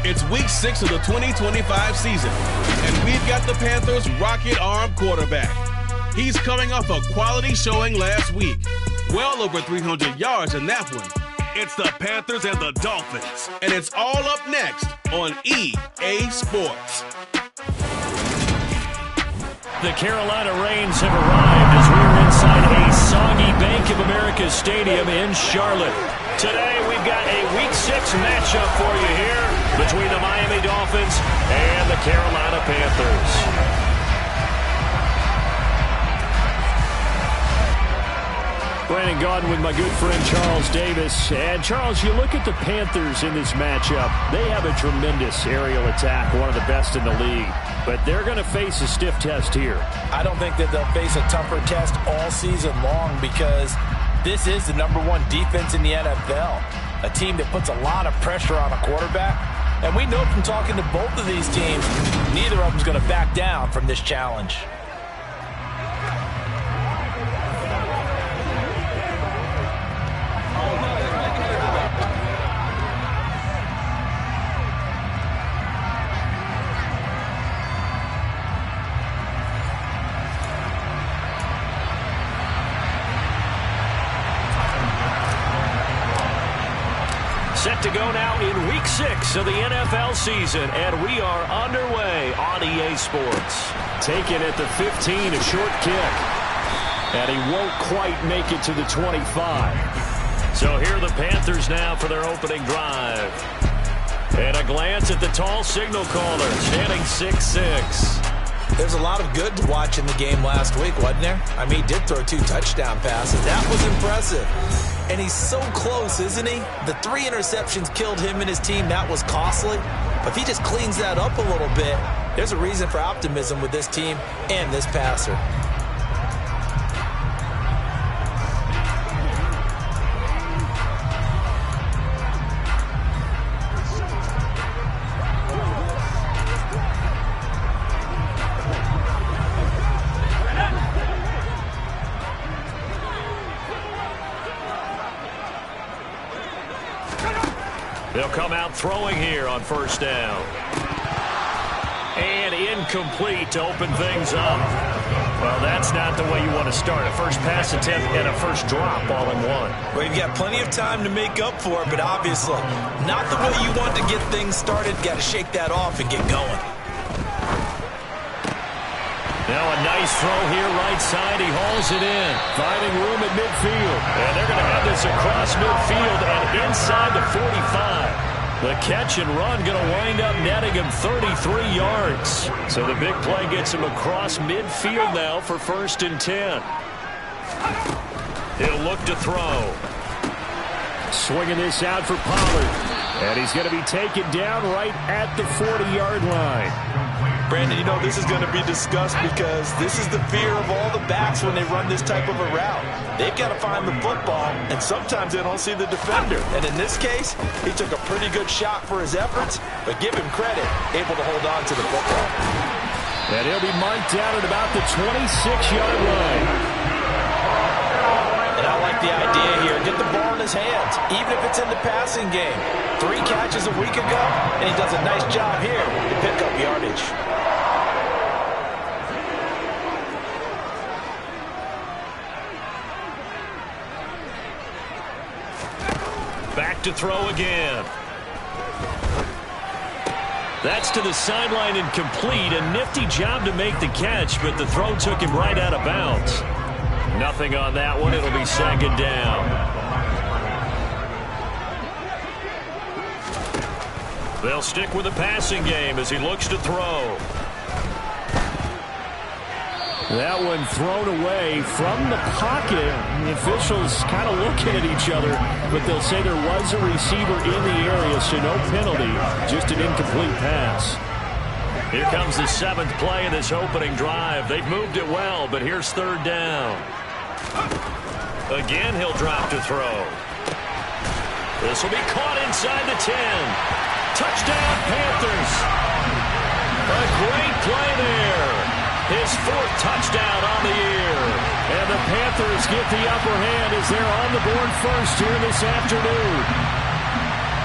It's week 6 of the 2025 season, and we've got the Panthers' rocket arm quarterback. He's coming off a quality showing last week. Well over 300 yards in that one. It's the Panthers and the Dolphins, and it's all up next on EA Sports. The Carolina Rains have arrived as we're inside a soggy Bank of America Stadium in Charlotte. Today we've got a Week 6 matchup for you here between the Miami Dolphins and the Carolina Panthers. Brandon Gaudin with my good friend Charles Davis. And Charles, you look at the Panthers in this matchup. They have a tremendous aerial attack, one of the best in the league. But they're going to face a stiff test here. I don't think that they'll face a tougher test all season long because this is the #1 defense in the NFL. A team that puts a lot of pressure on a quarterback. And we know from talking to both of these teams, neither of them is going to back down from this challenge. Set to go now in Week 6 of the NFL season, and we are underway on EA Sports. Taken at the 15, a short kick. And he won't quite make it to the 25. So here are the Panthers now for their opening drive. And a glance at the tall signal caller, standing 6'6". There's a lot of good to watch in the game last week, wasn't there? I mean, he did throw 2 touchdown passes. That was impressive. And he's so close, isn't he? The 3 interceptions killed him and his team. That was costly. But if he just cleans that up a little bit, there's a reason for optimism with this team and this passer. They'll come out throwing here on first down. And incomplete to open things up. Well, that's not the way you want to start. A first pass attempt and a first drop all in one. Well, you've got plenty of time to make up for it, but obviously not the way you want to get things started. Got to shake that off and get going. Now a nice throw here right side. He hauls it in, finding room at midfield. And they're going to have this across midfield and inside the 45. The catch and run going to wind up netting him 33 yards. So the big play gets him across midfield now for 1st and 10. He'll look to throw. Swinging this out for Pollard. And he's going to be taken down right at the 40-yard line. Brandon, you know, this is going to be discussed because this is the fear of all the backs when they run this type of a route. They've got to find the football, and sometimes they don't see the defender. And in this case, he took a pretty good shot for his efforts, but give him credit, able to hold on to the football. And he'll be marked down at about the 26-yard line. And I like the idea here. Get the ball in his hands, even if it's in the passing game. 3 catches a week ago, and he does a nice job here to pick up yardage. Back to throw again. That's to the sideline and complete. A nifty job to make the catch, but the throw took him right out of bounds. Nothing on that one. It'll be 2nd down. They'll stick with the passing game as he looks to throw. That one thrown away from the pocket. The officials kind of looking at each other, but they'll say there was a receiver in the area, so no penalty, just an incomplete pass. Here comes the 7th play of this opening drive. They've moved it well, but here's 3rd down. Again, he'll drop to throw. This will be caught inside the 10. Touchdown, Panthers. A great play there. His 4th touchdown on the year. And the Panthers get the upper hand as they're on the board first here this afternoon.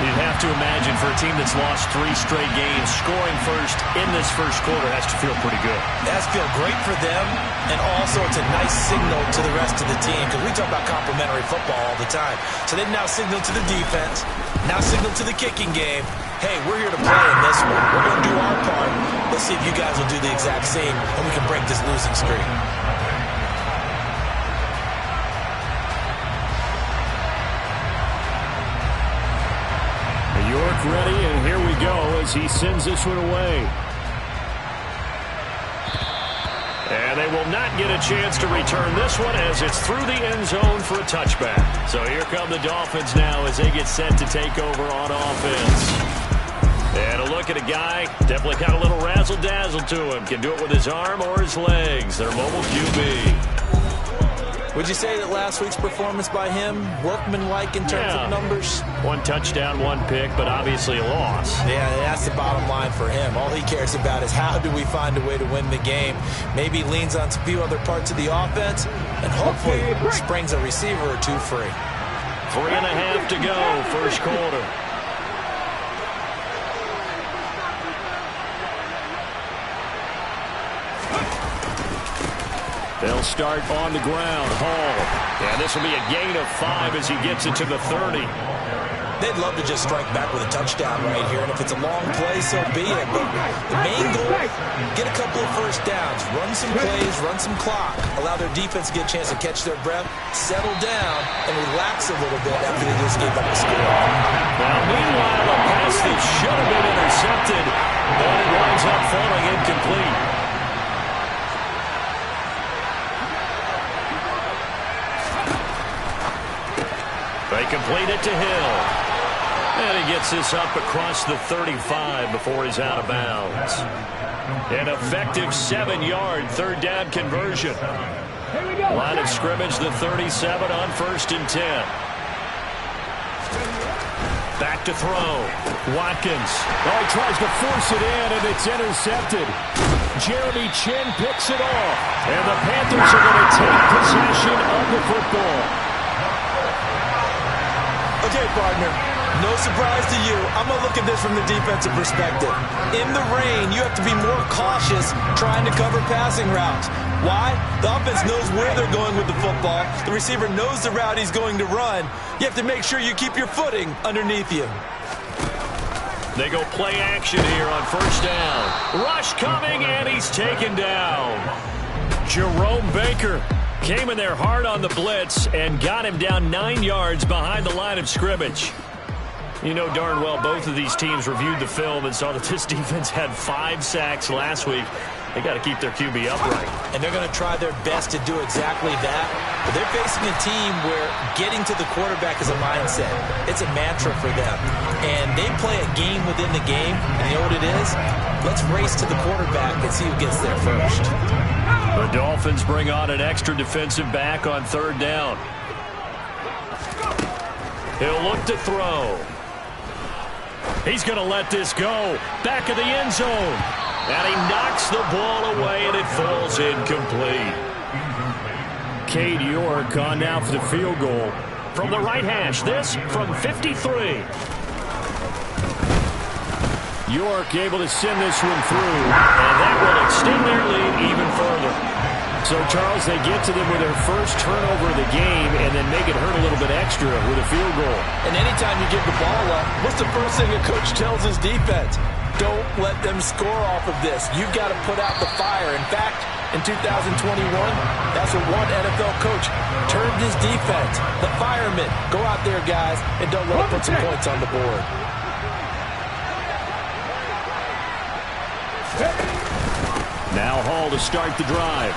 You'd have to imagine for a team that's lost 3 straight games, scoring first in this first quarter has to feel pretty good. It has to feel great for them, and also it's a nice signal to the rest of the team, because we talk about complementary football all the time. So they've now signaled to the defense, now signaled to the kicking game, hey, we're here to play in this one. We're going to do our part. Let's see if you guys will do the exact same, and we can break this losing streak. York ready, and here we go as he sends this one away. And they will not get a chance to return this one as it's through the end zone for a touchback. So here come the Dolphins now as they get set to take over on offense. And a look at a guy, definitely got a little razzle-dazzle to him. Can do it with his arm or his legs. Their mobile QB. Would you say that last week's performance by him, workmanlike in terms of numbers? 1 touchdown, 1 pick, but obviously a loss. Yeah, that's the bottom line for him. All he cares about is how do we find a way to win the game. Maybe he leans on a few other parts of the offense, and hopefully springs a receiver or 2 free. 3.5 to go, first quarter. They'll start on the ground. Hall. And this will be a gain of 5 as he gets it to the 30. They'd love to just strike back with a touchdown right here, and if it's a long play, so be it. But the main goal, get a couple of first downs, run some plays, run some clock, allow their defense to get a chance to catch their breath, settle down, and relax a little bit after they just gave up a score. Now, meanwhile, a pass that should have been intercepted, but it winds up falling incomplete. They complete it to Hill. And he gets this up across the 35 before he's out of bounds. An effective 7-yard third down conversion. Line of scrimmage, the 37 on 1st and 10. Back to throw. Watkins. Oh, he tries to force it in, and it's intercepted. Jeremy Chin picks it off. And the Panthers are going to take possession of the football. Okay, partner, no surprise to you. I'm going to look at this from the defensive perspective. In the rain, you have to be more cautious trying to cover passing routes. Why? The offense knows where they're going with the football. The receiver knows the route he's going to run. You have to make sure you keep your footing underneath you. They go play action here on 1st down. Rush coming, and he's taken down. Jerome Baker came in there hard on the blitz and got him down 9 yards behind the line of scrimmage. You know darn well both of these teams reviewed the film and saw that this defense had 5 sacks last week. They got to keep their QB upright. And they're going to try their best to do exactly that. But they're facing a team where getting to the quarterback is a mindset. It's a mantra for them. And they play a game within the game. And you know what it is? Let's race to the quarterback and see who gets there first. The Dolphins bring on an extra defensive back on 3rd down. He'll look to throw. He's going to let this go. Back of the end zone. And he knocks the ball away, and it falls incomplete. Cade York on now for the field goal. From the right hash, this from 53. York able to send this one through, and that will extend their lead even further. So, Charles, they get to them with their first turnover of the game and then make it hurt a little bit extra with a field goal. And anytime you give the ball up, what's the first thing a coach tells his defense? Don't let them score off of this. You've got to put out the fire. In fact, in 2021, that's what one NFL coach termed his defense. The firemen. Go out there, guys, and don't let them put some points on the board. Now Hall to start the drive.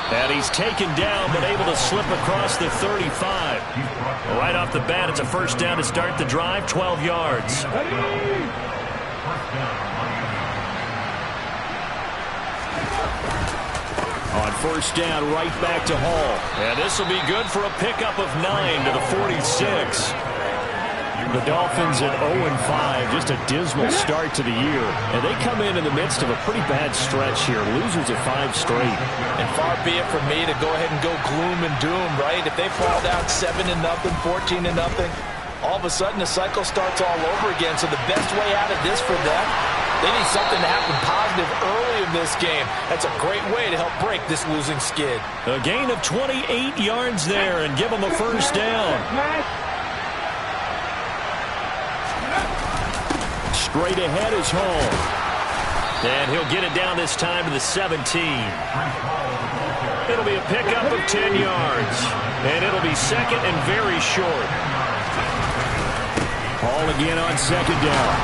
And he's taken down, but able to slip across the 35. Right off the bat, it's a 1st down to start the drive, 12 yards. On 1st down, right back to Hall. And this will be good for a pickup of 9 to the 46. The Dolphins at 0-5, just a dismal start to the year. And they come in the midst of a pretty bad stretch here. Losers of 5 straight. And far be it from me to go ahead and go gloom and doom, right? If they fall down 7-0, 14-0, all of a sudden the cycle starts all over again. So the best way out of this for them, they need something to happen positive early in this game. That's a great way to help break this losing skid. A gain of 28 yards there and give them a first down. Straight ahead is home. And he'll get it down this time to the 17. It'll be a pickup of 10 yards. And it'll be second and very short. Ball again on second down.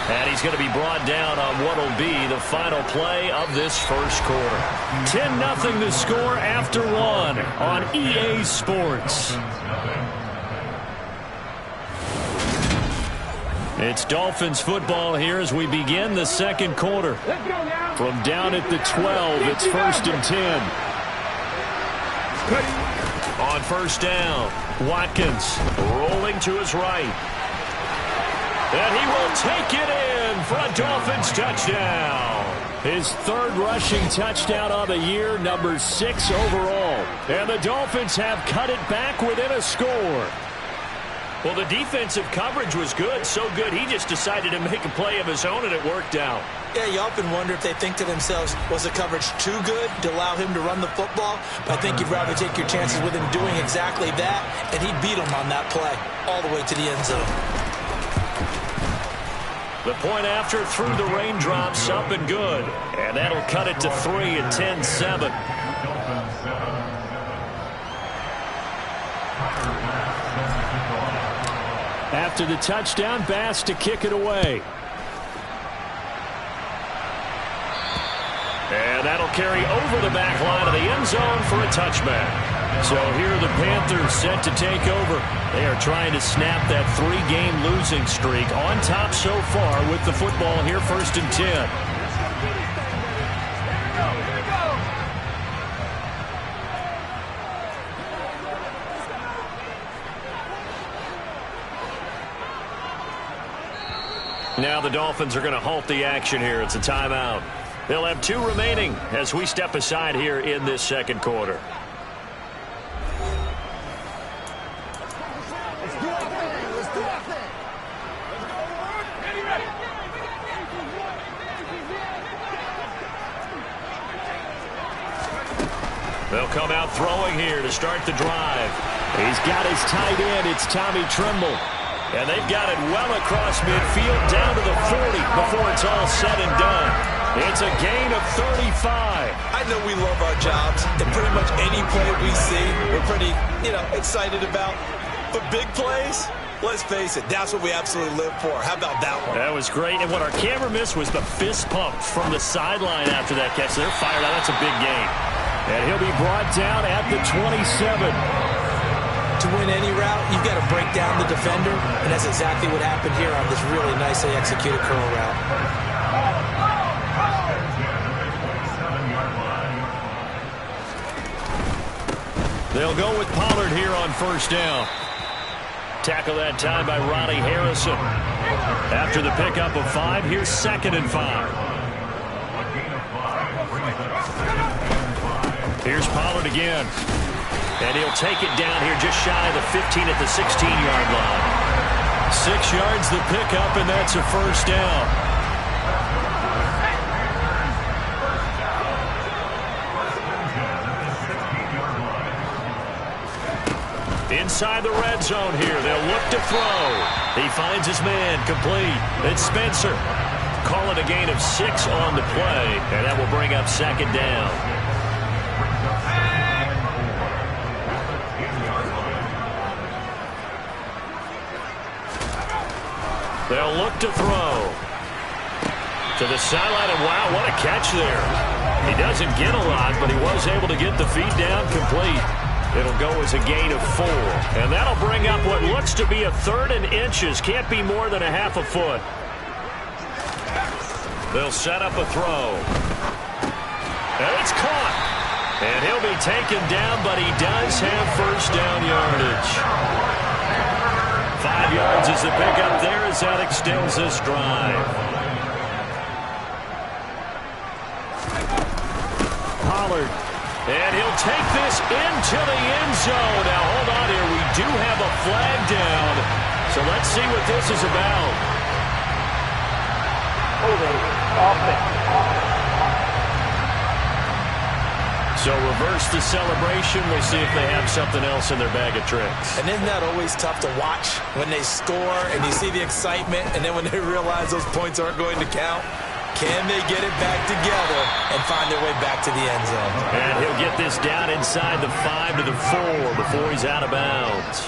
And he's going to be brought down on what will be the final play of this first quarter. 10-0 the score after one on EA Sports. It's Dolphins football here as we begin the second quarter. From down at the 12, it's first and 10. On first down, Watkins rolling to his right. And he will take it in for a Dolphins touchdown. His third rushing touchdown of the year, number 6 overall. And the Dolphins have cut it back within a score. Well, the defensive coverage was good, so good he just decided to make a play of his own, and it worked out. Yeah, you often wonder if they think to themselves, was the coverage too good to allow him to run the football? But I think you'd rather take your chances with him doing exactly that, and he beat him on that play all the way to the end zone. The point after through the raindrops, up and good. And that'll cut it to 3 at 10-7. After the touchdown, Bass to kick it away. And that'll carry over the back line of the end zone for a touchback. So here are the Panthers set to take over. They are trying to snap that 3-game losing streak on top so far with the football here, first and 10. Now the Dolphins are going to halt the action here. It's a timeout. They'll have 2 remaining as we step aside here in this second quarter. They'll come out throwing here to start the drive. He's got his tight end. It's Tommy Tremble. And they've got it well across midfield down to the 40 before it's all said and done. It's a gain of 35. I know we love our jobs, and pretty much any play we see, we're pretty, excited about. But big plays, let's face it, that's what we absolutely live for. How about that one? That was great. And what our camera missed was the fist pump from the sideline after that catch. They're fired out. That's a big gain. And he'll be brought down at the 27. To win any route, you've got to break down the defender, and that's exactly what happened here on this really nicely executed curl route. They'll go with Pollard here on first down. Tackle that time by Ronnie Harrison. After the pickup of 5, here's second and 5. Here's Pollard again. And he'll take it down here just shy of the 15 at the 16-yard line. 6 yards the pickup, and that's a first down. Inside the red zone here. They'll look to throw. He finds his man complete. It's Spencer. Call it a gain of 6 on the play, and that will bring up second down. They'll look to throw. To the sideline, and wow, what a catch there. He doesn't get a lot, but he was able to get the feet down complete. It'll go as a gain of 4. And that'll bring up what looks to be a 3rd and inches. Can't be more than a half a foot. They'll set up a throw. And it's caught. And he'll be taken down, but he does have first down yardage. 5 yards is the pickup there as that extends this drive. Pollard. And he'll take this into the end zone. Now, hold on here. We do have a flag down. So let's see what this is about. So reverse the celebration. We'll see if they have something else in their bag of tricks. And isn't that always tough to watch when they score and you see the excitement, and then when they realize those points aren't going to count? Can they get it back together and find their way back to the end zone? And he'll get this down inside the 5 to the 4 before he's out of bounds.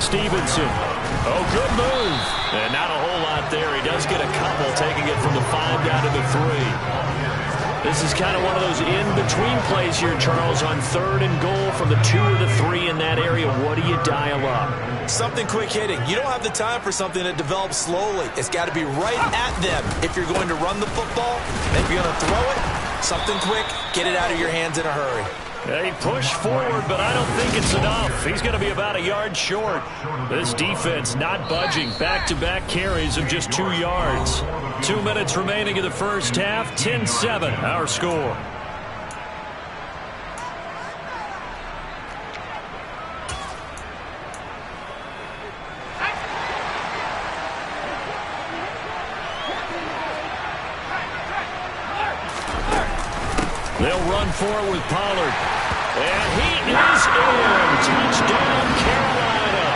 Stevenson. Oh, good move. And not a whole lot there. He does get a couple, taking it from the 5 down to the 3. This is kind of one of those in-between plays here, Charles, on 3rd and goal from the 2 or the 3 in that area. What do you dial up? Something quick hitting. You don't have the time for something that develops slowly. It's got to be right at them. If you're going to run the football, and if you're going to throw it, something quick, get it out of your hands in a hurry. He pushed forward, but I don't think it's enough. He's going to be about a yard short. This defense not budging. Back-to-back carries of just 2 yards. 2 minutes remaining in the first half. 10-7, our score. They'll run forward with Pollard. And he is in. Touchdown, Carolina.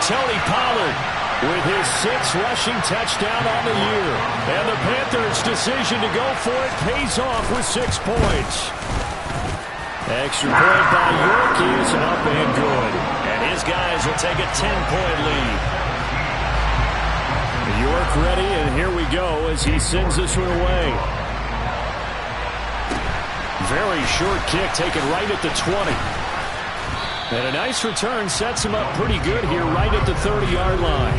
Tony Pollard with his 6th rushing touchdown on the year. And the Panthers' decision to go for it pays off with 6 points. Extra point by York is up and good. And his guys will take a 10-point lead. York ready, and here we go as he sends this one away. Very short kick taken right at the 20. And a nice return sets him up pretty good here right at the 30-yard line.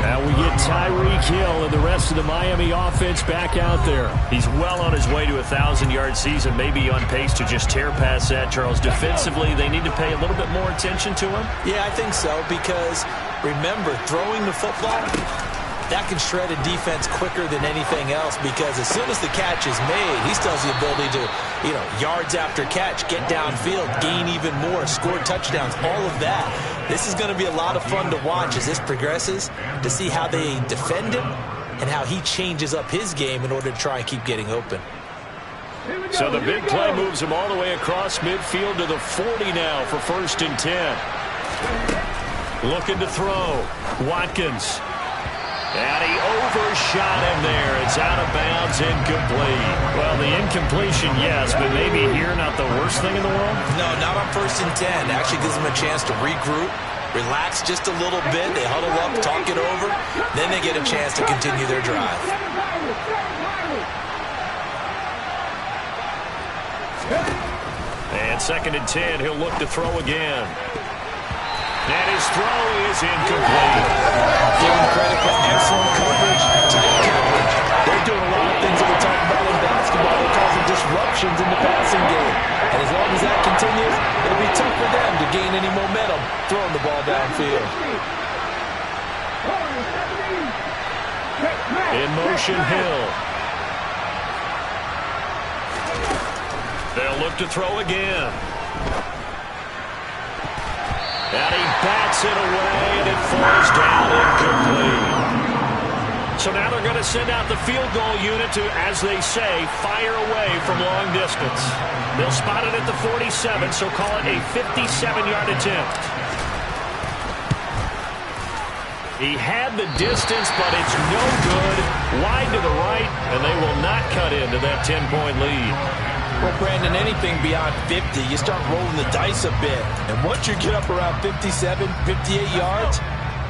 Now we get Tyreek Hill and the rest of the Miami offense back out there. He's well on his way to a 1,000-yard season, maybe on pace to just tear past that, Charles. Defensively, they need to pay a little bit more attention to him. Yeah, I think so, because remember, throwing the football, that can shred a defense quicker than anything else, because as soon as the catch is made, he still has the ability to, yards after catch, get downfield, gain even more, score touchdowns, all of that. This is going to be a lot of fun to watch as this progresses, to see how they defend him and how he changes up his game in order to try and keep getting open. So the big play moves him all the way across midfield to the 40 now for 1st and 10. Looking to throw. Watkins. And he overshot him there. It's out of bounds, incomplete. Well, the incompletion, yes, but maybe here not the worst thing in the world? No, not on 1st and 10. Actually gives them a chance to regroup, relax just a little bit. They huddle up, talk it over. Then they get a chance to continue their drive. And 2nd and 10, he'll look to throw again. And his throw is incomplete. Giving credit for excellent coverage, tight coverage. They're doing a lot of things that we talk about in basketball. They're causing disruptions in the passing game. And as long as that continues, it'll be tough for them to gain any momentum throwing the ball downfield. In motion, Hill. They'll look to throw again. And he bats it away, and it falls down incomplete. So now they're going to send out the field goal unit to, as they say, fire away from long distance. They'll spot it at the 47, so call it a 57-yard attempt. He had the distance, but it's no good. Wide to the right, and they will not cut into that 10-point lead. Well, Brandon, anything beyond 50, you start rolling the dice a bit. And once you get up around 57, 58 yards,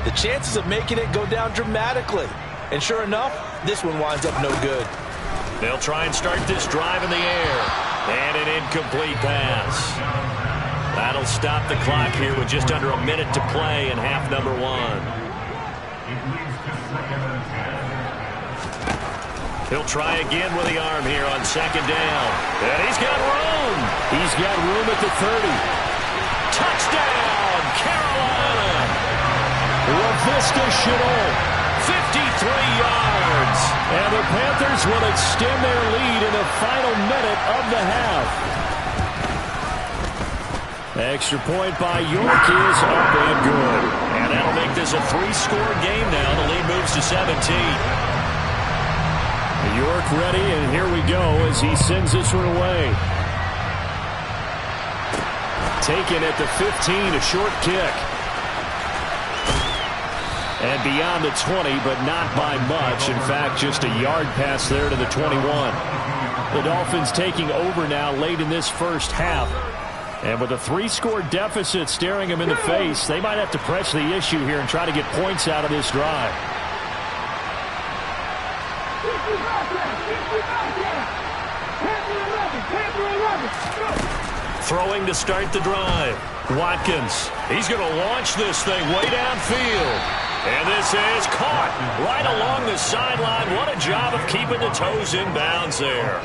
the chances of making it go down dramatically. And sure enough, this one winds up no good. They'll try and start this drive in the air. And an incomplete pass. That'll stop the clock here with just under a minute to play in half number 1. He'll try again with the arm here on 2nd down. And he's got room. He's got room at the 30. Touchdown, Carolina. LaVista Chanel, 53 yards. And the Panthers will extend their lead in the final minute of the half. Extra point by York is up and good. And that'll make this a 3-score game now. The lead moves to 17. York ready, and here we go as he sends this one away. Taken at the 15, a short kick. And beyond the 20, but not by much. In fact, just a yard pass there to the 21. The Dolphins taking over now late in this first half. And with a 3-score deficit staring them in the face, they might have to press the issue here and try to get points out of this drive. Throwing to start the drive. Watkins. He's going to launch this thing way downfield. And this is caught right along the sideline. What a job of keeping the toes in bounds there.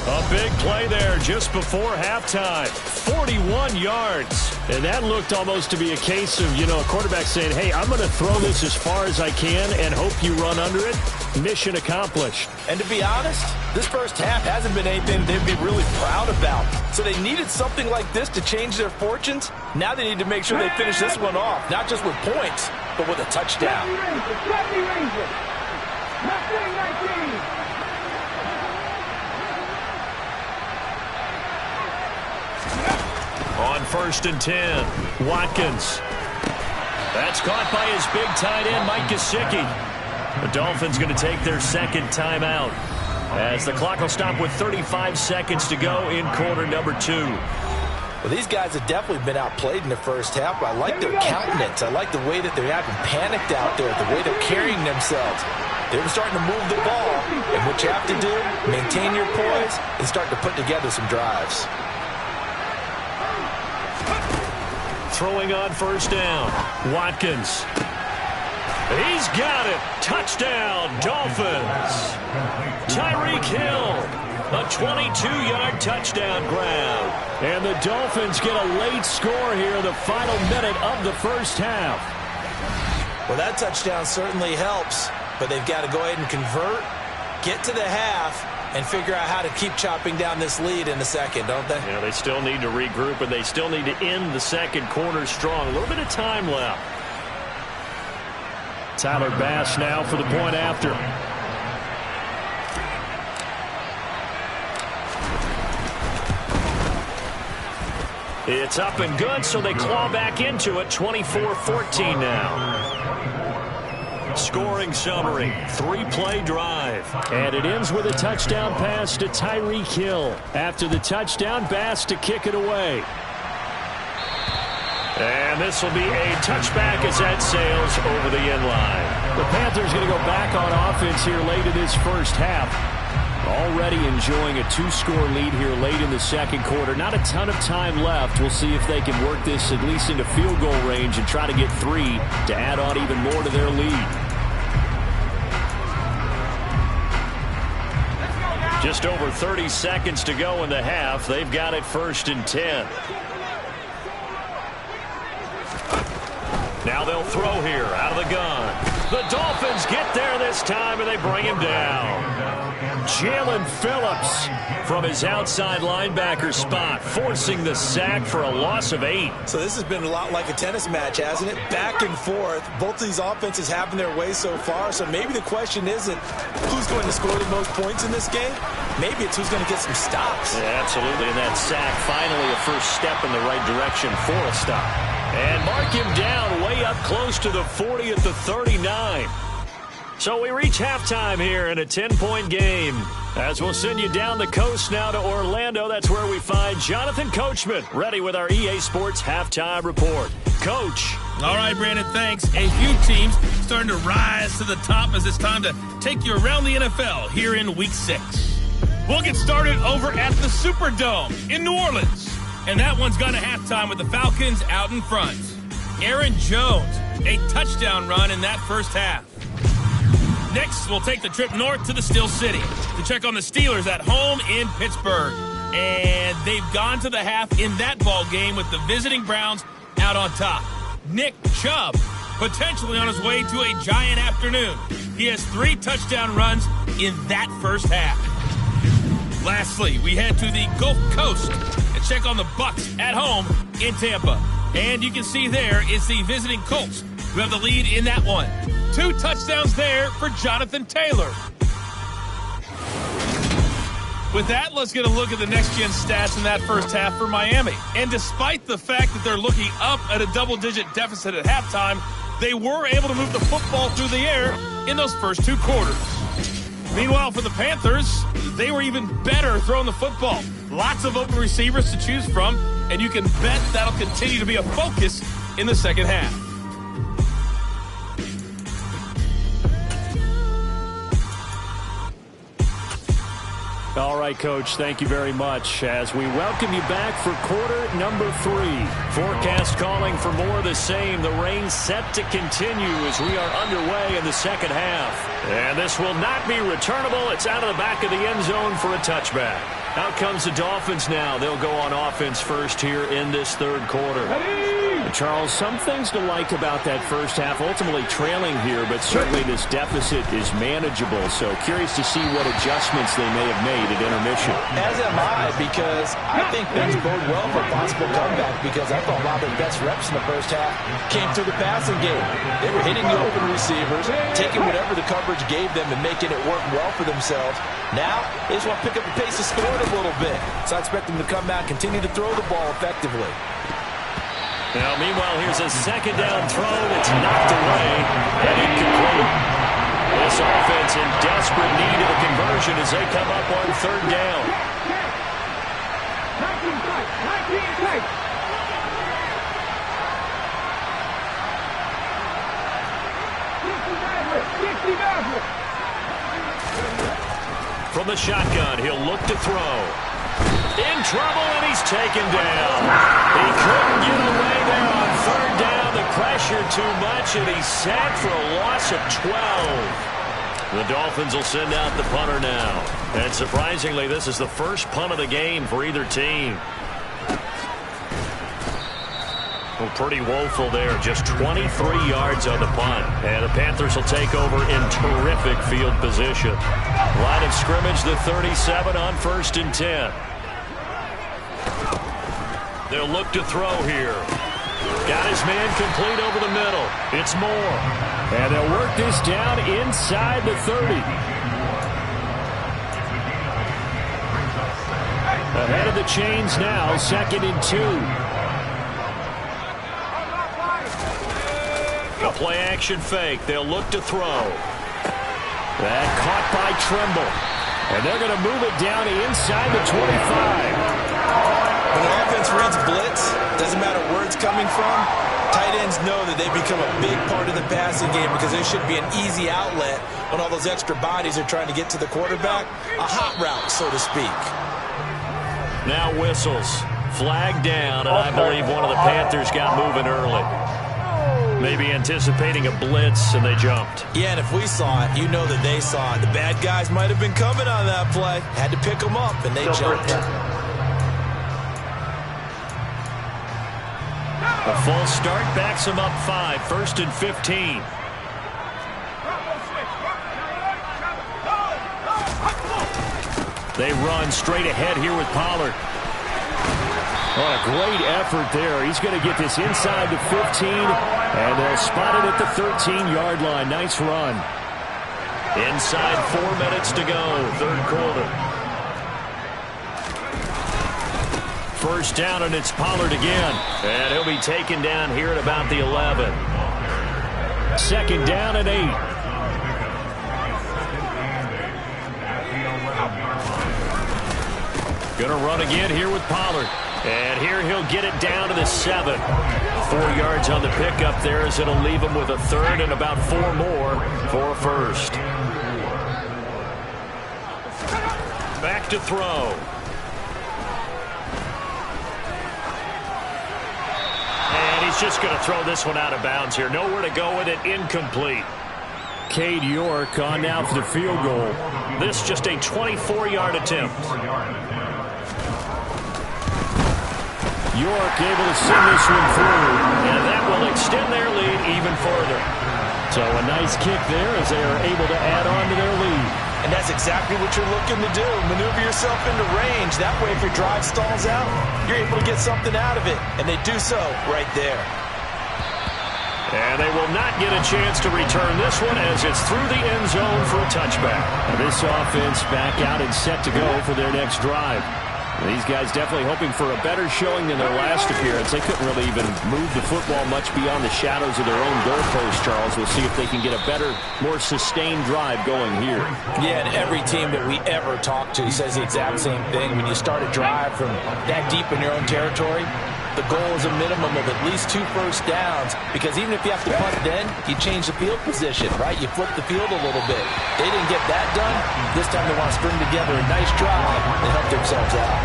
A big play there just before halftime. 41 yards. And that looked almost to be a case of, a quarterback saying, hey, I'm going to throw this as far as I can and hope you run under it. Mission accomplished. And to be honest, this first half hasn't been anything they'd be really proud about. So they needed something like this to change their fortunes. Now they need to make sure they finish this one off, not just with points, but with a touchdown. On 1st and 10, Watkins. That's caught by his big tight end, Mike Gesicki. The Dolphins going to take their second timeout as the clock will stop with 35 seconds to go in quarter number 2. Well, these guys have definitely been outplayed in the first half, but I like their countenance. I like the way that they're acting panicked out there, the way they're carrying themselves. They're starting to move the ball, and what you have to do, maintain your poise and start to put together some drives. Throwing on 1st down, Watkins. He's got it. Touchdown, Dolphins. Tyreek Hill, a 22-yard touchdown grab. And the Dolphins get a late score here in the final minute of the first half. Well, that touchdown certainly helps, but they've got to go ahead and convert, get to the half, and figure out how to keep chopping down this lead in the second, don't they? Yeah, they still need to regroup, and they still need to end the second quarter strong. A little bit of time left. Tyler Bass now for the point after. It's up and good, so they claw back into it. 24-14 now. Scoring summary, 3-play drive. And it ends with a touchdown pass to Tyreek Hill. After the touchdown, Bass to kick it away. And this will be a touchback as that sails over the end line. The Panthers going to go back on offense here late in this first half. Already enjoying a 2-score lead here late in the second quarter. Not a ton of time left. We'll see if they can work this at least into field goal range and try to get 3 to add on even more to their lead. Just over 30 seconds to go in the half. They've got it 1st and 10. Now they'll throw here out of the gun. The Dolphins get there this time, and they bring him down. Jalen Phillips from his outside linebacker spot, forcing the sack for a loss of 8. So this has been a lot like a tennis match, hasn't it? Back and forth. Both of these offenses having their way so far, so maybe the question isn't who's going to score the most points in this game. Maybe it's who's going to get some stops. Yeah, absolutely, and that sack finally a first step in the right direction for a stop. And mark him down way up close to the 40 at the 39. So we reach halftime here in a 10-point game. As we'll send you down the coast now to Orlando, that's where we find Jonathan Coachman, ready with our EA Sports Halftime Report. Coach. All right, Brandon, thanks. A few teams starting to rise to the top as it's time to take you around the NFL here in Week 6. We'll get started over at the Superdome in New Orleans. And that one's gone to halftime with the Falcons out in front. Aaron Jones, a touchdown run in that first half. Next, we'll take the trip north to the Steel City to check on the Steelers at home in Pittsburgh. And they've gone to the half in that ball game with the visiting Browns out on top. Nick Chubb, potentially on his way to a giant afternoon. He has 3 touchdown runs in that first half. Lastly, we head to the Gulf Coast to check on the Bucs at home in Tampa. And you can see there is the visiting Colts who have the lead in that one. 2 touchdowns there for Jonathan Taylor. With that, let's get a look at the next-gen stats in that first half for Miami. And despite the fact that they're looking up at a double-digit deficit at halftime, they were able to move the football through the air in those first 2 quarters. Meanwhile, for the Panthers, they were even better throwing the football. Lots of open receivers to choose from, and you can bet that'll continue to be a focus in the second half. All right, Coach, thank you very much as we welcome you back for quarter number 3. Forecast calling for more of the same. The rain set to continue as we are underway in the second half. And this will not be returnable. It's out of the back of the end zone for a touchback. Out comes the Dolphins now. They'll go on offense first here in this third quarter. Charles, some things to like about that first half, ultimately trailing here, but certainly this deficit is manageable. So curious to see what adjustments they may have made at intermission. As am I, because I think things bode well for a possible comeback, because I thought a lot of their best reps in the first half came through the passing game. They were hitting the open receivers, taking whatever the coverage gave them and making it work well for themselves. Now, they just want to pick up the pace of scoring a little bit. So I expect them to come back, continue to throw the ball effectively. Now, meanwhile, here's a second down throw that's knocked away and incomplete. This offense in desperate need of a conversion as they come up on third down. From the shotgun, he'll look to throw. In trouble, and he's taken down. He couldn't get away there on third down. The pressure too much, and he's sacked for a loss of 12. The Dolphins will send out the punter now. And surprisingly, this is the first punt of the game for either team. Well, pretty woeful there. Just 23 yards on the punt. And the Panthers will take over in terrific field position. Line of scrimmage, the 37 on 1st and 10. They'll look to throw here. Got his man complete over the middle. It's Moore. And they'll work this down inside the 30. Ahead of the chains now, 2nd and 2. A play action fake. They'll look to throw. That caught by Trimble. And they're going to move it down inside the 25. When the offense reads blitz, doesn't matter where it's coming from, tight ends know that they become a big part of the passing game because there should be an easy outlet when all those extra bodies are trying to get to the quarterback. A hot route, so to speak. Now whistles. Flag down, and I believe one of the Panthers got moving early. Maybe anticipating a blitz, and they jumped. Yeah, and if we saw it, you know that they saw it. The bad guys might have been coming on that play. Had to pick them up, and they jumped. A false start backs him up 5, 1st and 15. They run straight ahead here with Pollard. Oh, a great effort there. He's going to get this inside the 15, and they'll spot it at the 13-yard line. Nice run. Inside 4 minutes to go, third quarter. First down, and it's Pollard again. And he'll be taken down here at about the 11. 2nd down and 8. Gonna run again here with Pollard. And here he'll get it down to the 7. 4 yards on the pickup there as it'll leave him with a 3rd and about 4 more for a 1st. Back to throw. He's just going to throw this one out of bounds here. Nowhere to go with it. Incomplete. Cade York on now for the field goal. This just a 24-yard attempt. York able to send this one through. And that will extend their lead even further. So a nice kick there as they are able to add on to their lead. And that's exactly what you're looking to do. Maneuver yourself into range. That way, if your drive stalls out, you're able to get something out of it. And they do so right there. And they will not get a chance to return this one as it's through the end zone for a touchback. Now this offense back out and set to go for their next drive. These guys definitely hoping for a better showing than their last appearance. They couldn't really even move the football much beyond the shadows of their own goalpost, Charles. We'll see if they can get a better, more sustained drive going here. Yeah, and every team that we ever talk to says the exact same thing. When you start a drive from that deep in your own territory, the goal is a minimum of at least 2 first downs, because even if you have to punt then, you change the field position, right? You flip the field a little bit. They didn't get that done. This time they want to string together a nice drive and help themselves out.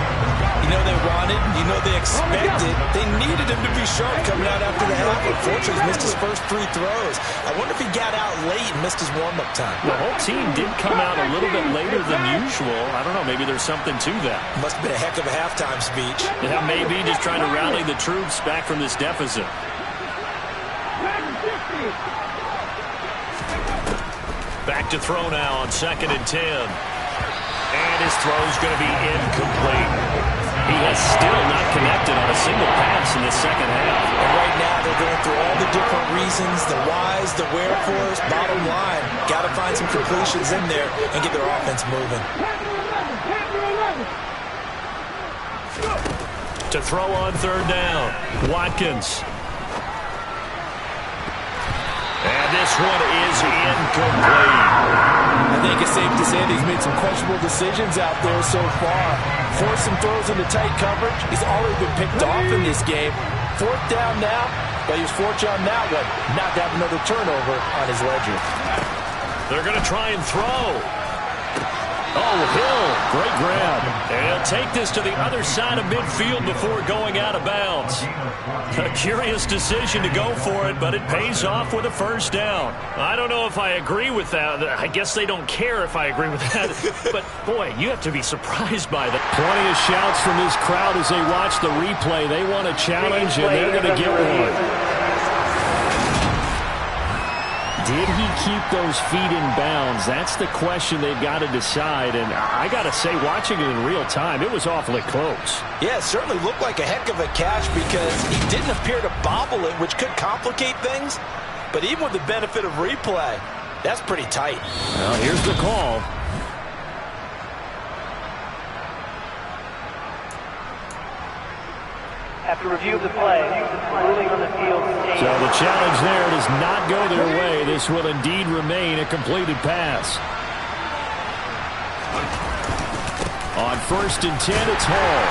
You know they wanted, you know they expected. They needed him to be sharp coming out after the half. Unfortunately, he's missed his first 3 throws. I wonder if he got out late and missed his warm-up time. The whole team did come out a little bit later than usual. I don't know, maybe there's something to that. Must have been a heck of a halftime speech. Yeah, maybe just trying to rally the troops back from this deficit. Back to throw now on 2nd and 10. And his throw's going to be incomplete. He has still not connected on a single pass in the second half. And right now they're going through all the different reasons, the whys, the wherefores. Bottom line, got to find some completions in there and get their offense moving. To throw on 3rd down, Watkins. And this one is incomplete. I think it's safe to say that he's made some questionable decisions out there so far. Forced some throws into tight coverage. He's already been picked off in this game. 4th down now, but he was fortunate on that one not to have another turnover on his ledger. They're going to try and throw. Oh, Hill, great grab. And he'll take this to the other side of midfield before going out of bounds. A curious decision to go for it, but it pays off with a 1st down. I don't know if I agree with that. I guess they don't care if I agree with that. But, boy, you have to be surprised by that. Plenty of shouts from this crowd as they watch the replay. They want a challenge, and they're going to get one. Did he keep those feet in bounds? That's the question they've got to decide. And I got to say, watching it in real time, it was awfully close. Yeah, it certainly looked like a heck of a catch because he didn't appear to bobble it, which could complicate things. But even with the benefit of replay, that's pretty tight. Well, here's the call. After review of the play, ruling on the field. So the challenge there does not go their way. This will indeed remain a completed pass. On 1st and 10, it's Hall.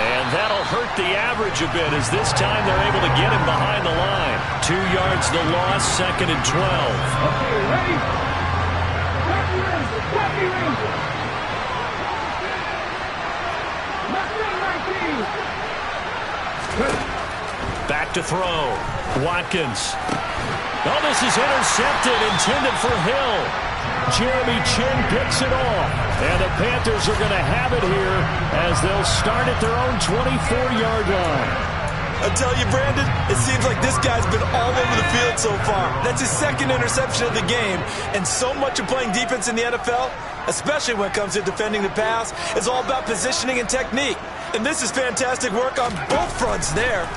And that'll hurt the average a bit as this time they're able to get him behind the line. 2 yards the loss, 2nd and 12. Okay, ready? Back to throw. Watkins. Oh, this is intercepted, intended for Hill. Jeremy Chin picks it off. And the Panthers are going to have it here as they'll start at their own 24-yard line. I tell you, Brandon, it seems like this guy's been all over the field so far. That's his 2nd interception of the game. And so much of playing defense in the NFL, especially when it comes to defending the pass, is all about positioning and technique. And this is fantastic work on both fronts there.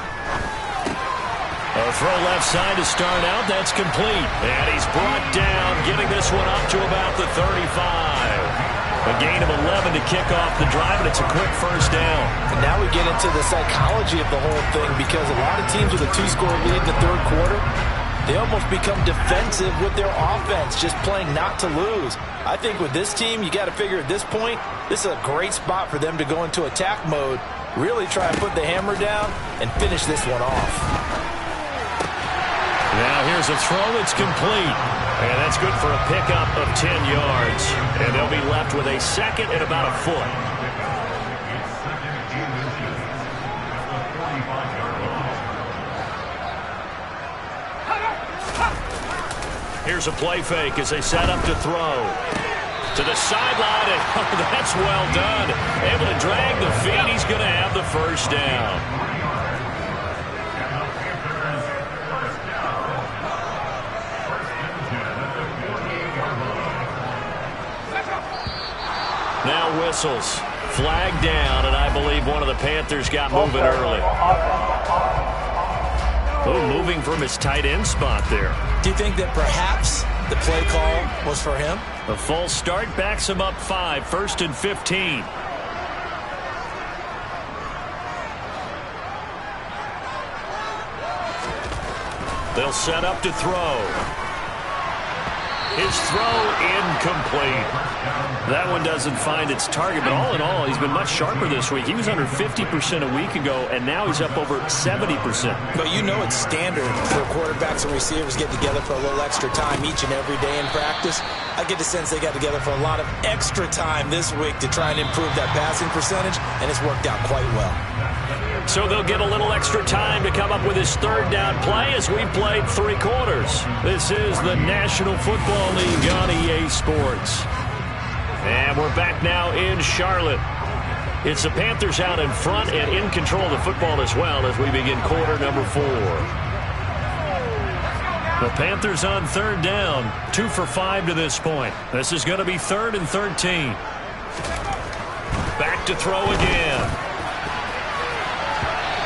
A throw left side to start out. That's complete. And he's brought down, getting this one up to about the 35. A gain of 11 to kick off the drive, and it's a quick 1st down. And now we get into the psychology of the whole thing because a lot of teams with a 2-score lead in the 3rd quarter, they almost become defensive with their offense, just playing not to lose. I think with this team, you got to figure at this point, this is a great spot for them to go into attack mode, really try and put the hammer down and finish this one off. Now here's a throw that's complete. And that's good for a pickup of 10 yards. And they'll be left with a 2nd and about a foot. Here's a play fake as they set up to throw. To the sideline, and oh, that's well done. Able to drag the feet. He's going to have the 1st down. whistles. Flag down, and I believe one of the Panthers got moving early. Oh, moving from his tight end spot there. Do you think that perhaps the play call was for him? A false start backs him up 5, 1st and 15. They'll set up to throw. His throw incomplete. That one doesn't find its target, but all in all, he's been much sharper this week. He was under 50% a week ago, and now he's up over 70%. But you know it's standard for quarterbacks and receivers get together for a little extra time each and every day in practice. I get the sense they got together for a lot of extra time this week to try and improve that passing percentage, and it's worked out quite well. So they'll get a little extra time to come up with his third down play as we played 3 quarters. This is the National Football League on EA Sports. And we're back now in Charlotte. It's the Panthers out in front and in control of the football as well as we begin quarter number 4. The Panthers on third down, 2 for 5 to this point. This is going to be 3rd and 13. Back to throw again.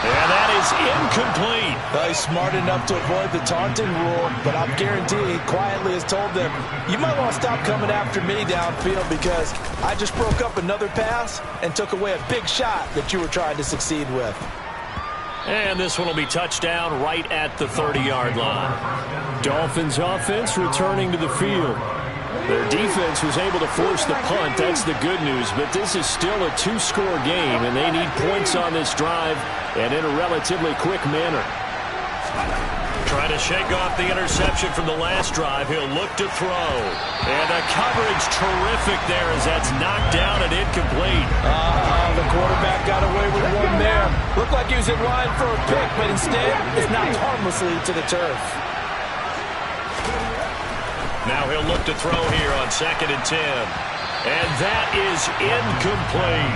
And that is incomplete. Well, he's smart enough to avoid the taunting rule, but I'm guaranteed he quietly has told them, you might want to stop coming after me downfield because I just broke up another pass and took away a big shot that you were trying to succeed with. And this one will be touchdown right at the 30-yard line. Dolphins offense returning to the field. Their defense was able to force the punt. That's the good news. But this is still a 2-score game, and they need points on this drive and in a relatively quick manner. Trying to shake off the interception from the last drive. He'll look to throw. And the coverage terrific there as that's knocked down and incomplete. The quarterback got away with one there. Looked like he was in line for a pick, but instead it's knocked harmlessly to the turf. Now he'll look to throw here on 2nd and 10. And that is incomplete.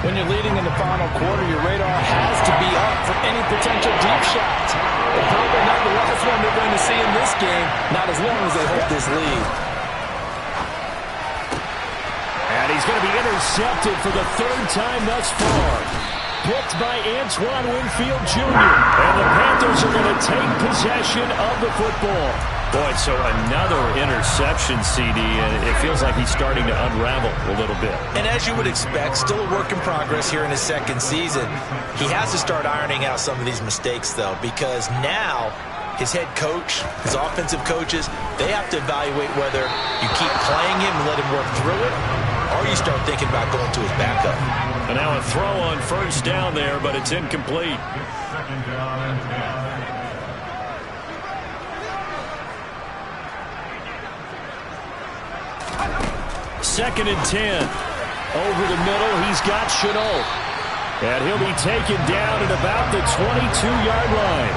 When you're leading in the final quarter, your radar has to be up for any potential deep shot. But probably not the last one they're going to see in this game, not as long as they hold this lead. And he's going to be intercepted for the 3rd time thus far. Picked by Antoine Winfield Jr. And the Panthers are going to take possession of the football. Boy, so another interception, CD, and it feels like he's starting to unravel a little bit. And as you would expect, still a work in progress here in his 2nd season. He has to start ironing out some of these mistakes, though, because now his head coach, his offensive coaches, they have to evaluate whether you keep playing him and let him work through it, or you start thinking about going to his backup. And now a throw on 1st down there, but it's incomplete. 2nd and 10. Over the middle, he's got Chenault. And he'll be taken down at about the 22-yard line.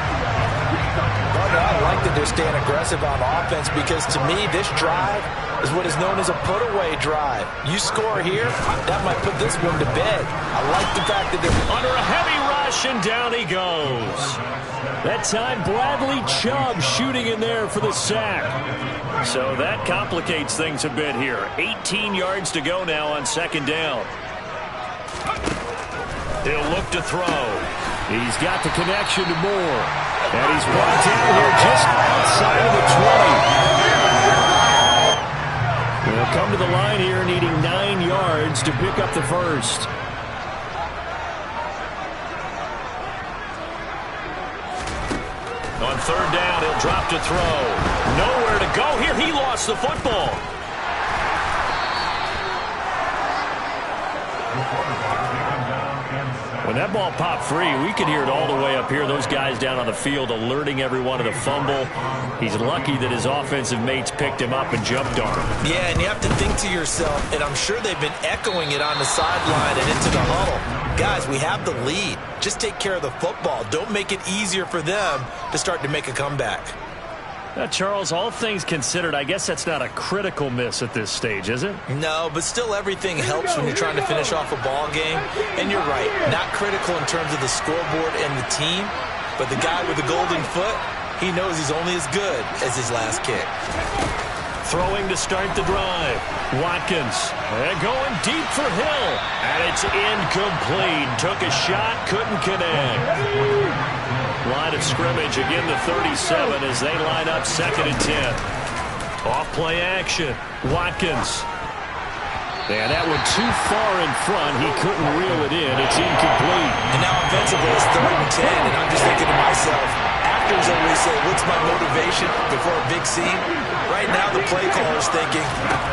I like that they're staying aggressive on offense because, to me, this drive is what is known as a put-away drive. You score here, that might put this one to bed. I like the fact that they're under a heavy rush, and down he goes. That time, Bradley Chubb shooting in there for the sack. So that complicates things a bit here. 18 yards to go now on 2nd down. He'll look to throw. He's got the connection to Moore. And he's brought down here just outside of the 20. They'll come to the line here needing 9 yards to pick up the first. On 3rd down, he'll drop to throw. Nowhere to go here. He lost the football. When that ball popped free, we could hear it all the way up here. Those guys down on the field alerting everyone of the fumble. He's lucky that his offensive mates picked him up and jumped on him. Yeah, and you have to think to yourself, and I'm sure they've been echoing it on the sideline and into the huddle. Guys, we have the lead. Just take care of the football. Don't make it easier for them to start to make a comeback. Now, Charles, all things considered, I guess that's not a critical miss at this stage, is it? No, but still everything helps when you're trying to finish off a ball game. And you're right, not critical in terms of the scoreboard and the team, but the guy with the golden foot, he knows he's only as good as his last kick. Throwing to start the drive. Watkins. And going deep for Hill. And it's incomplete. Took a shot, couldn't connect. Line of scrimmage, again the 37 as they line up 2nd and 10. Off play action. Watkins. And that one too far in front. He couldn't reel it in. It's incomplete. And now offensively it's 3rd and 10. And I'm just thinking to myself, actors always say, what's my motivation before a big scene? Right now the play caller's thinking,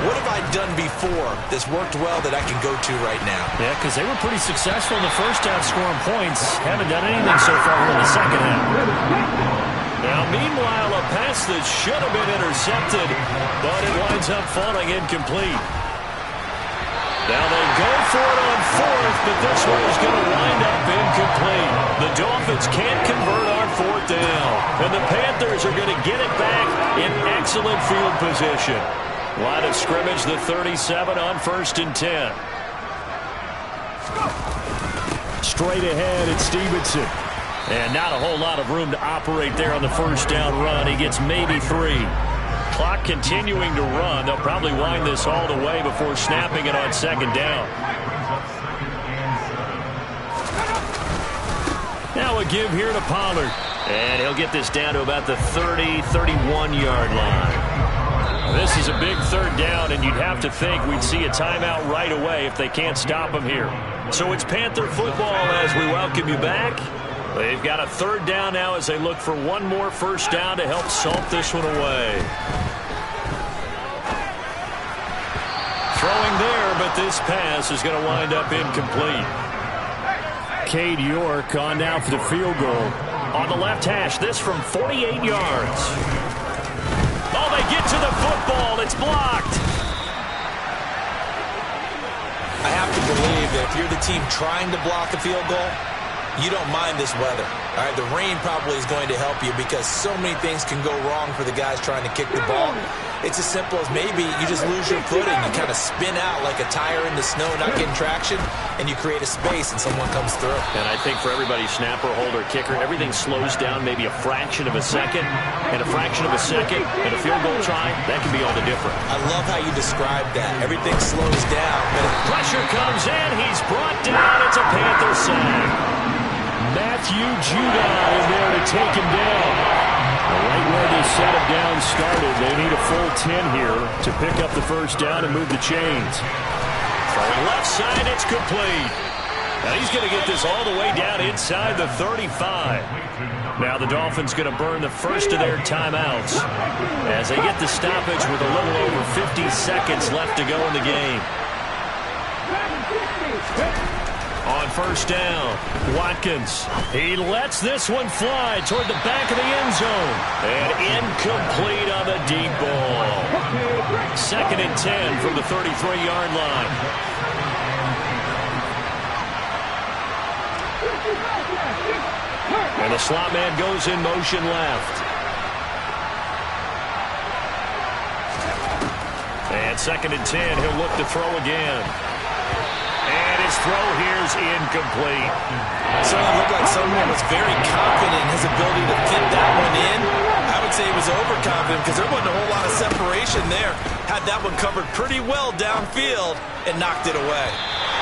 what have I done before that's worked well that I can go to right now? Yeah, because they were pretty successful in the first half scoring points. Haven't done anything so far in the second half. Now, meanwhile, a pass that should have been intercepted, but it winds up falling incomplete. Now they go for it on 4th, but this one is going to wind up incomplete. The Dolphins can't convert on 4th down, and the Panthers are going to get it back in excellent field position. Line of scrimmage, the 37 on 1st and 10. Straight ahead, it's Stevenson. And not a whole lot of room to operate there on the 1st down run. He gets maybe 3. Clock continuing to run. They'll probably wind this all the way before snapping it on 2nd down. Now a give here to Pollard. And he'll get this down to about the 30, 31-yard line. This is a big 3rd down, and you'd have to think we'd see a timeout right away if they can't stop him here. So it's Panther football as we welcome you back. They've got a 3rd down now as they look for one more 1st down to help salt this one away. Throwing there, but this pass is going to wind up incomplete. Cade York on now for the field goal. On the left hash, this from 48 yards. Oh, they get to the football. It's blocked. I have to believe that if you're the team trying to block a field goal, you don't mind this weather. All right, the rain probably is going to help you because so many things can go wrong for the guys trying to kick the ball. It's as simple as maybe you just lose your footing. You kind of spin out like a tire in the snow, not getting traction, and you create a space and someone comes through. And I think for everybody, snapper, holder, kicker, everything slows down maybe a fraction of a second, and a fraction of a second, and a field goal try, that can be all the difference. I love how you described that. Everything slows down. But pressure comes in. He's brought down. It's a Panther sack. Matthew Judon in there to take him down. Right where they set him down started. They need a full 10 here to pick up the 1st down and move the chains. Throwing left side, it's complete. Now he's going to get this all the way down inside the 35. Now the Dolphins going to burn the first of their timeouts as they get the stoppage with a little over 50 seconds left to go in the game. On 1st down, Watkins. He lets this one fly toward the back of the end zone. And incomplete on the deep ball. 2nd and 10 from the 33-yard line. And the slot man goes in motion left. And 2nd and 10, he'll look to throw again. And his throw here's incomplete. So it looked like someone was very confident in his ability to fit that one in. I would say he was overconfident because there wasn't a whole lot of separation there. Had that one covered pretty well downfield and knocked it away.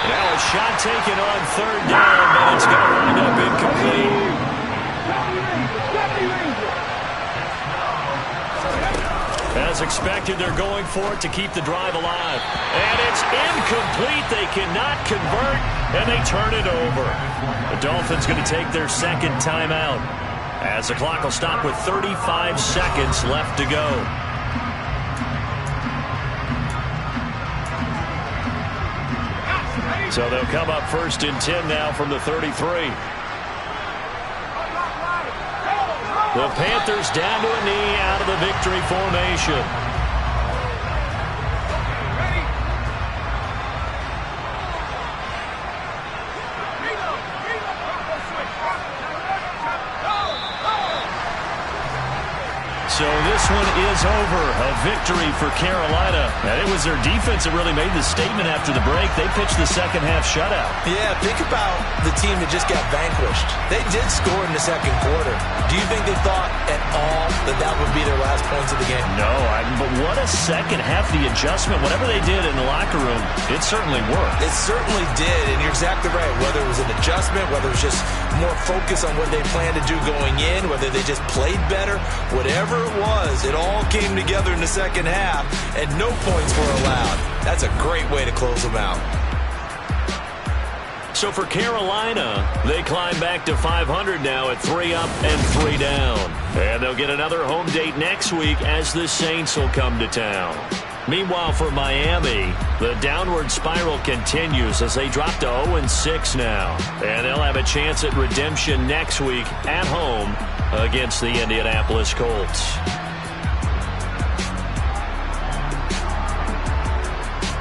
Now a shot taken on 3rd down, but it's going to wind up incomplete. As expected, they're going for it to keep the drive alive. And it's incomplete. They cannot convert, and they turn it over. The Dolphins going to take their 2nd timeout as the clock will stop with 35 seconds left to go. So they'll come up 1st and 10 now from the 33. The Panthers down to a knee out of the victory formation. So this one is over. A victory for Carolina. And it was their defense that really made the statement after the break. They pitched the second half shutout. Yeah, think about the team that just got vanquished. They did score in the second quarter. Do you think they thought at all that that would be their last points of the game? No, but what a second half. The adjustment, whatever they did in the locker room, it certainly worked. It certainly did, and you're exactly right. Whether it was an adjustment, whether it was just more focus on what they planned to do going in, whether they just played better, whatever it was, it all came together in the second half, and no points were allowed. That's a great way to close them out. So for Carolina, they climb back to 500 now at 3 up and 3 down. And they'll get another home date next week as the Saints will come to town. Meanwhile, for Miami, the downward spiral continues as they drop to 0-6 now. And they'll have a chance at redemption next week at home against the Indianapolis Colts.